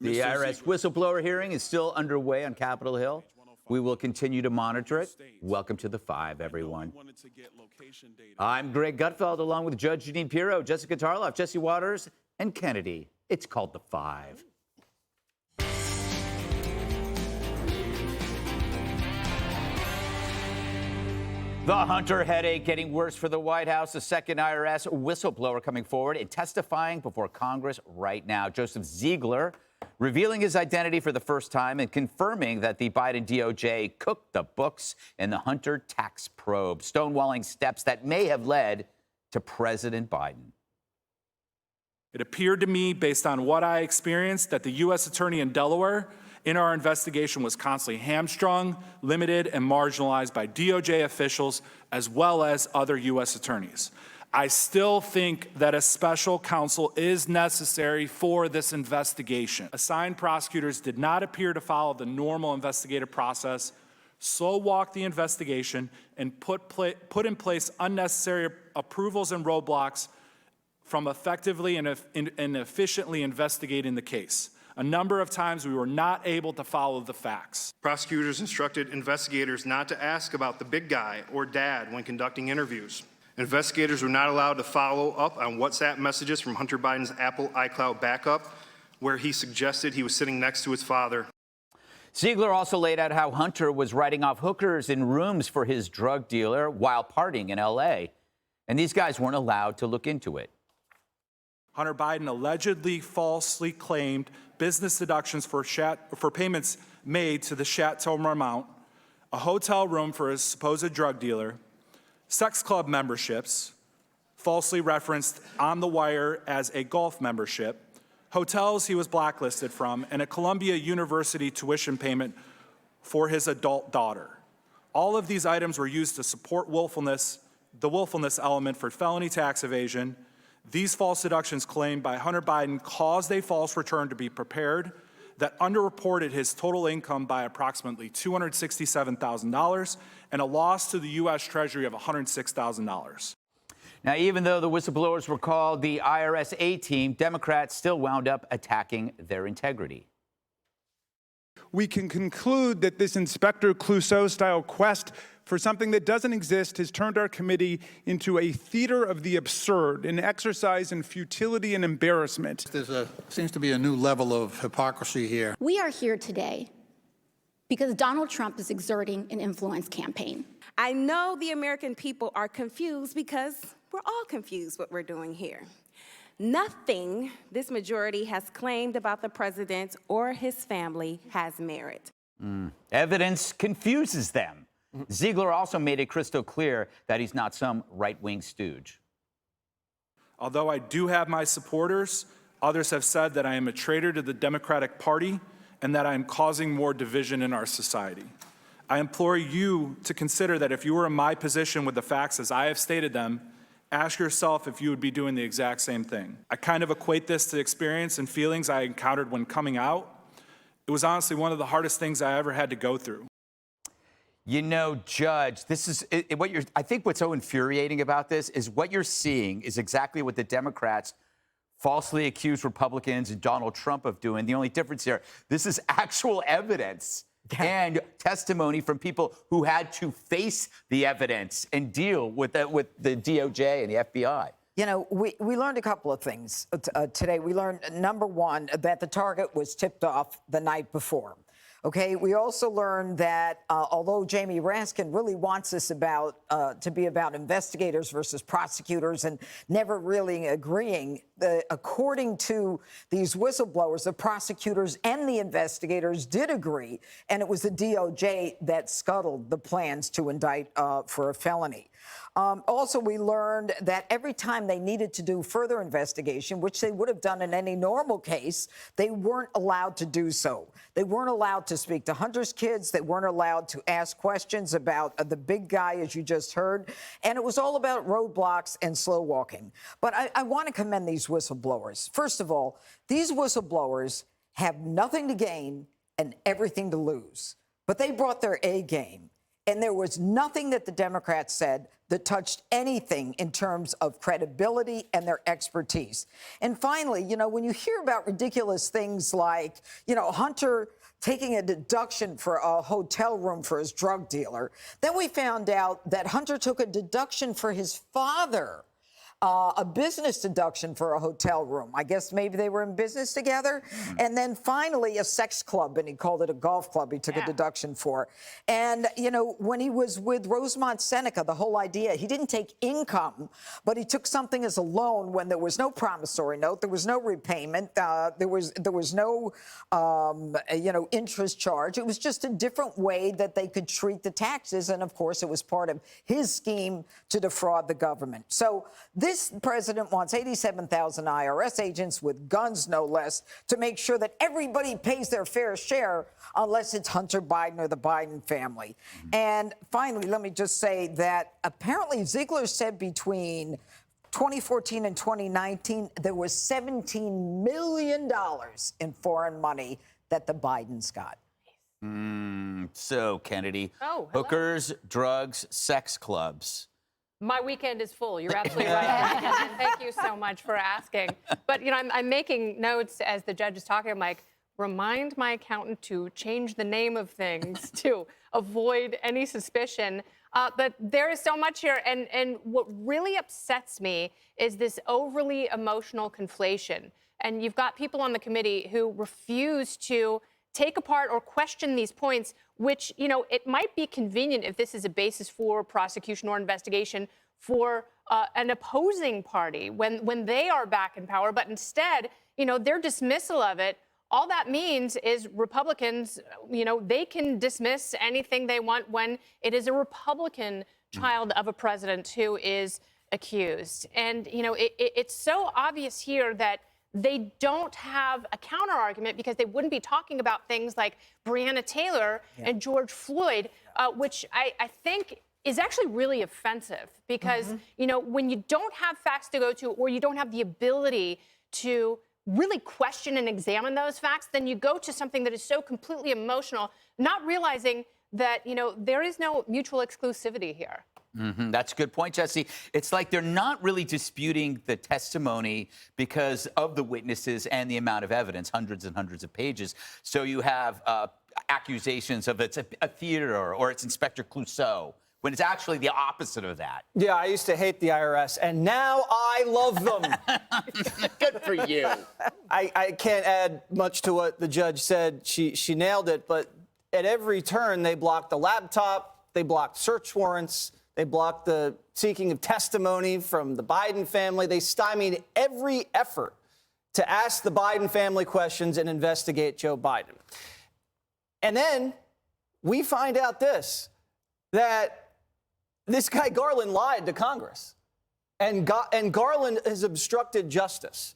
The IRS whistleblower hearing is still underway on Capitol Hill. We will continue to monitor it. Welcome to the Five, everyone. I'm Greg Gutfeld, along with Judge Jeanine Pirro, Jessica Tarloff, Jesse Waters, and Kennedy. It's called the Five. The Hunter headache getting worse for the White House. A second IRS whistleblower coming forward and testifying before Congress right now. Joseph Ziegler revealing his identity for the first time and confirming that the Biden DOJ cooked the books in the Hunter tax probe, stonewalling steps that may have led to President Biden. It appeared to me, based on what I experienced, that the U.S. attorney in Delaware in our investigation was constantly hamstrung, limited, and marginalized by DOJ officials as well as other U.S. attorneys. I still think that a special counsel is necessary for this investigation. Assigned prosecutors did not appear to follow the normal investigative process, slow-walked the investigation, and put in place unnecessary approvals and roadblocks from effectively and efficiently investigating the case. A number of times we were not able to follow the facts. Prosecutors instructed investigators not to ask about the big guy or dad when conducting interviews. Investigators were not allowed to follow up on WhatsApp messages from Hunter Biden's Apple iCloud backup, where he suggested he was sitting next to his father. Ziegler also laid out how Hunter was writing off hookers in rooms for his drug dealer while partying in L.A., and these guys weren't allowed to look into it. Hunter Biden allegedly falsely claimed business deductions for payments made to the Chateau Marmont, a hotel room for his supposed drug dealer, sex club memberships, falsely referenced on the wire as a golf membership, hotels he was blacklisted from, and a Columbia University tuition payment for his adult daughter. All of these items were used to support the willfulness element for felony tax evasion. These false deductions claimed by Hunter Biden caused a false return to be prepared that underreported his total income by approximately $267,000 and a loss to the U.S. Treasury of $106,000. Now, even though the whistleblowers were called the IRS A-team, Democrats still wound up attacking their integrity. We can conclude that this Inspector Clouseau-style quest for something that doesn't exist has turned our committee into a theater of the absurd, an exercise in futility and embarrassment. Seems to be a new level of hypocrisy here. We are here today because Donald Trump is exerting an influence campaign. I know the American people are confused because we're all confused what we're doing here. Nothing this majority has claimed about the president or his family has merit. Evidence confuses them. Ziegler also made it crystal clear that he's not some right-wing stooge. Although I do have my supporters, others have said that I am a traitor to the Democratic Party and that I am causing more division in our society. I implore you to consider that if you were in my position with the facts as I have stated them, ask yourself if you would be doing the exact same thing. I kind of equate this to experience and feelings I encountered when coming out. It was honestly one of the hardest things I ever had to go through. You know, Judge, this is I think what's so infuriating about this is what you're seeing is exactly what the Democrats falsely accused Republicans and Donald Trump of doing. The only difference here, this is actual evidence and testimony from people who had to face the evidence and deal with the DOJ and the FBI. You know, we learned a couple of things today. We learned, number one, that the target was tipped off the night before. Okay, we also learned that although Jamie Raskin really wants this to be about investigators versus prosecutors and never really agreeing, according to these whistleblowers, the prosecutors and the investigators did agree, and it was the DOJ that scuttled the plans to indict for a felony. Also, we learned that every time they needed to do further investigation, which they would have done in any normal case, they weren't allowed to do so. They weren't allowed to speak to Hunter's kids. They weren't allowed to ask questions about the big guy, as you just heard. And it was all about roadblocks and slow walking. But I want to commend these whistleblowers. First of all, these whistleblowers have nothing to gain and everything to lose. But they brought their A game. And there was nothing that the Democrats said that touched anything in terms of credibility and their expertise. And finally, you know, when you hear about ridiculous things like, you know, Hunter taking a deduction for a hotel room for his drug dealer, then we found out that Hunter took a deduction for his father. A business deduction for a hotel room. I guess maybe they were in business together. And then finally a sex club, and he called it a golf club, he took a deduction for. And, you know, when he was with Rosemont Seneca, the whole idea, he didn't take income, but he took something as a loan when there was no promissory note, there was no repayment, there was no, you know, interest charge. It was just a different way that they could treat the taxes. And of course, it was part of his scheme to defraud the government. So this president wants 87,000 IRS agents with guns, no less, to make sure that everybody pays their fair share unless it's Hunter Biden or the Biden family. And finally, let me just say that apparently Ziegler said between 2014 and 2019, there was $17 million in foreign money that the Bidens got. So, Kennedy, Oh, hello. hookers, drugs, sex clubs. My weekend is full. You're absolutely right. And thank you so much for asking. But, you know, I'm making notes as the judge is talking. I'm like, remind my accountant to change the name of things to avoid any suspicion. But there is so much here. And what really upsets me is this overly emotional conflation. And you've got people on the committee who refuse to take apart or question these points, which, you know, it might be convenient if this is a basis for prosecution or investigation for an opposing party when they are back in power. But instead, you know, their dismissal of it, all that means is Republicans, you know, they can dismiss anything they want when it is a Republican child of a president who is accused. And, you know, it's so obvious here that they don't have a counter argument because they wouldn't be talking about things like Breonna Taylor and George Floyd, which I think is actually really offensive because, you know, when you don't have facts to go to or you don't have the ability to really question and examine those facts, then you go to something that is so completely emotional, not realizing that, you know, there is no mutual exclusivity here. That's a good point, Jesse. It's like they're not really disputing the testimony because of the witnesses and the amount of evidence, hundreds and hundreds of pages. So you have accusations of it's a theater or it's Inspector Clouseau, when it's actually the opposite of that. Yeah, I used to hate the IRS, and now I love them. Good for you. I can't add much to what the judge said. She nailed it, but at every turn, they blocked the laptop, they blocked search warrants, they blocked the seeking of testimony from the Biden family. They stymied every effort to ask the Biden family questions and investigate Joe Biden. And then we find out that this guy Garland lied to Congress. And Garland has obstructed justice.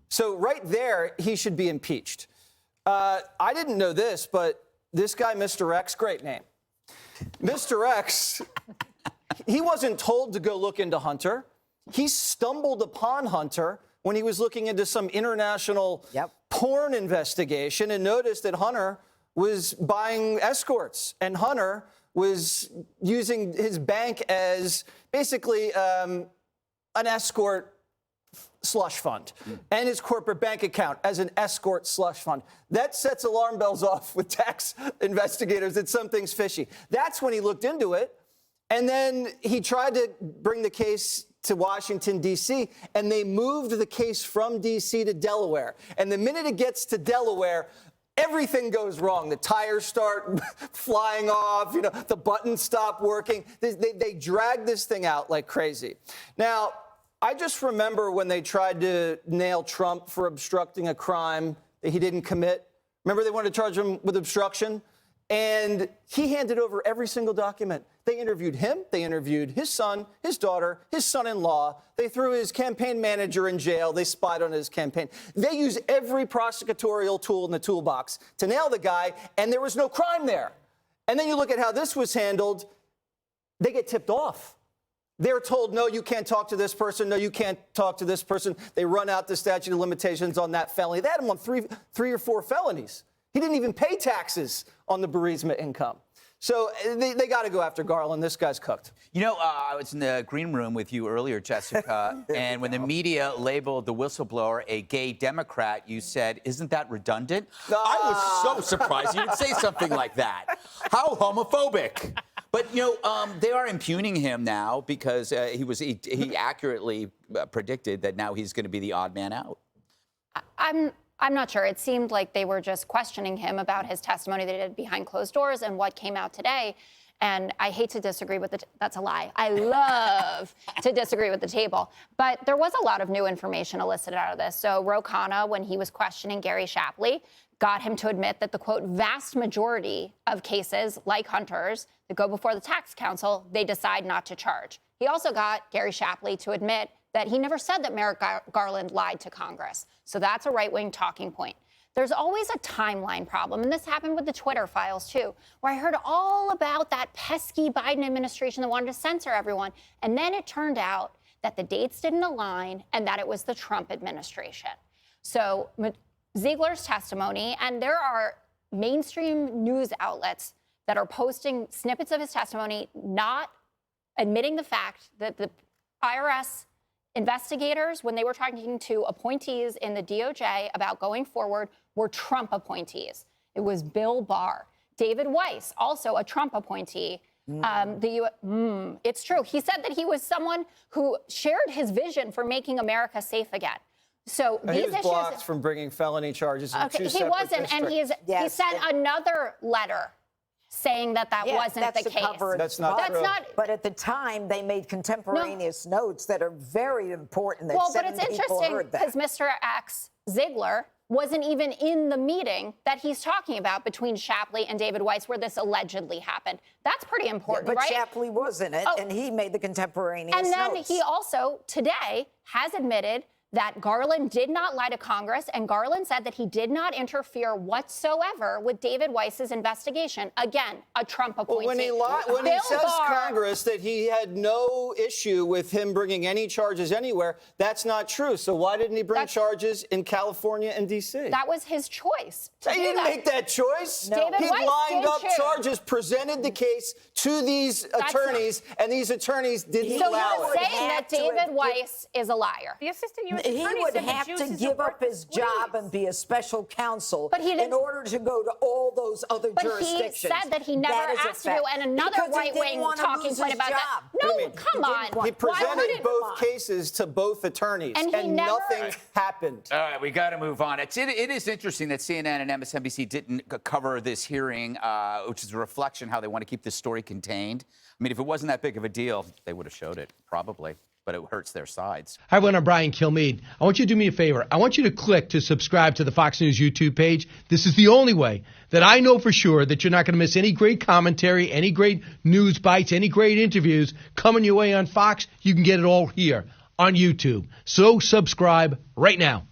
So right there, he should be impeached. I didn't know this, but this guy, Mr. X, great name. Mr. X, he wasn't told to go look into Hunter. He stumbled upon Hunter when he was looking into some international porn investigation and noticed that Hunter was buying escorts and Hunter was using his bank as basically an escort slush fund and his corporate bank account as an escort slush fund. That sets alarm bells off with tax investigators that something's fishy. That's when he looked into it. And then he tried to bring the case to Washington, D.C., and they moved the case from D.C. to Delaware. And the minute it gets to Delaware, everything goes wrong. The tires start flying off, you know, the buttons stop working. They drag this thing out like crazy. Now, I just remember when they tried to nail Trump for obstructing a crime that he didn't commit. Remember they wanted to charge him with obstruction? And he handed over every single document. They interviewed him. They interviewed his son, his daughter, his son-in-law. They threw his campaign manager in jail. They spied on his campaign. They use every prosecutorial tool in the toolbox to nail the guy, and there was no crime there. And then you look at how this was handled. They get tipped off. They're told, no, you can't talk to this person. No, you can't talk to this person. They run out the statute of limitations on that felony. They had him on three or four felonies. He didn't even pay taxes on the bereavement income. So they got to go after Garland. This guy's cooked. You know, I was in the green room with you earlier, Jessica, and when the media labeled the whistleblower a gay Democrat, you said, isn't that redundant? I was so surprised you would say something like that. How homophobic. But, you know, they are impugning him now because he accurately predicted that now he's going to be the odd man out. I'm not sure. It seemed like they were just questioning him about his testimony they did behind closed doors and what came out today. And I hate to disagree with that's a lie. I love to disagree with the table. But there was a lot of new information elicited out of this. So Ro Khanna, when he was questioning Gary Shapley, got him to admit that the, quote, vast majority of cases like Hunter's that go before the tax council, they decide not to charge. He also got Gary Shapley to admit that he never said that Merrick Garland lied to Congress. So that's a right-wing talking point. There's always a timeline problem, and this happened with the Twitter files, too, where I heard all about that pesky Biden administration that wanted to censor everyone, and then it turned out that the dates didn't align and that it was the Trump administration. So Ziegler's testimony, and there are mainstream news outlets that are posting snippets of his testimony, not admitting the fact that the IRS investigators, when they were talking to appointees in the DOJ about going forward, were Trump appointees. It was Bill Barr. David Weiss, also a Trump appointee. It's true. He said that he was someone who shared his vision for making America safe again. So he was blocked from bringing felony charges in two separate he wasn't, districts. and he sent another letter saying that wasn't the case. That's not true. But at the time, they made contemporaneous notes that are very important. That but it's interesting because Mr. X, Ziegler, wasn't even in the meeting that he's talking about between Shapley and David Weiss where this allegedly happened. That's pretty important, right? But Shapley was in it, and he made the contemporaneous notes. And then he also, today, has admitted that Garland did not lie to Congress, and Garland said that he did not interfere whatsoever with David Weiss's investigation. Again, a Trump appointee. Well, when he says Congress that he had no issue with him bringing any charges anywhere, that's not true. So why didn't he bring charges in California and D.C.? That was his choice. He didn't make that choice. No. He lined up charges, presented the case to these attorneys, and these attorneys didn't allow it. So you're saying that David Weiss is a liar? The assistant U.S. He would have to give up his job and be a special counsel in order to go to all those other jurisdictions. But he said that he never asked to do, and another right-wing talking point about that. No, come on. He presented both cases to both attorneys, and nothing happened. All right, we got to move on. It is interesting that CNN and MSNBC didn't cover this hearing, which is a reflection how they want to keep this story contained. I mean, if it wasn't that big of a deal, they would have showed it, probably. But it hurts their sides. Hi, everyone. I'm Brian Kilmeade. I want you to do me a favor. I want you to click to subscribe to the Fox News YouTube page. This is the only way that I know for sure that you're not going to miss any great commentary, any great news bites, any great interviews coming your way on Fox. You can get it all here on YouTube. So subscribe right now.